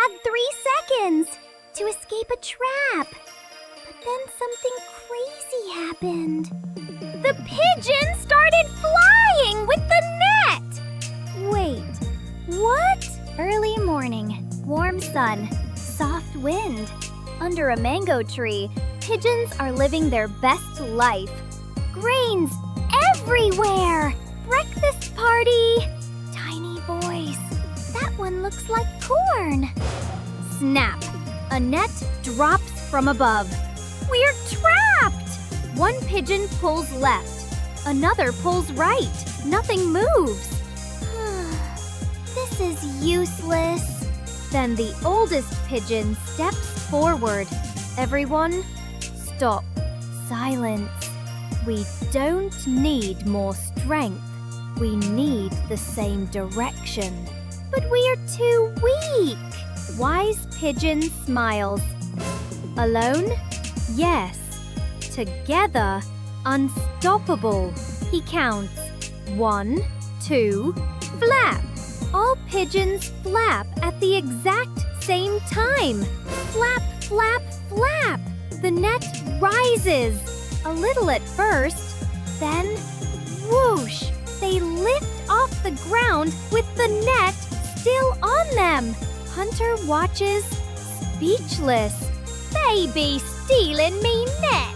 had 3 seconds to escape a trap. But then something crazy happened. The pigeon started flying with the net! Wait, what? Early morning, warm sun, soft wind. Under a mango tree, pigeons are living their best life. Grains everywhere! Breakfast party! Tiny voice. That one looks like corn. Snap! A net drops from above. We're trapped! One pigeon pulls left. Another pulls right. Nothing moves. This is useless. Then the oldest pigeon steps forward. Everyone, stop. Silence. We don't need more strength. We need the same direction. But we are too weak. Wise Pigeon smiles. Alone? Yes. Together? Unstoppable. He counts. 1, 2, flap. All pigeons flap at the exact same time. Flap, flap, flap. The net rises. A little at first. Then, whoosh. They lift off the ground with the net still on them. Hunter watches, speechless. They be stealing me net.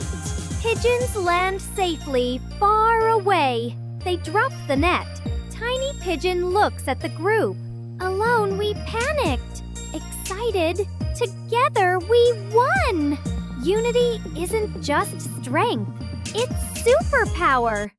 Pigeons land safely far away. They drop the net. Tiny Pigeon looks at the group. Alone, we panicked. Excited, together we won. Unity isn't just strength, it's superpower.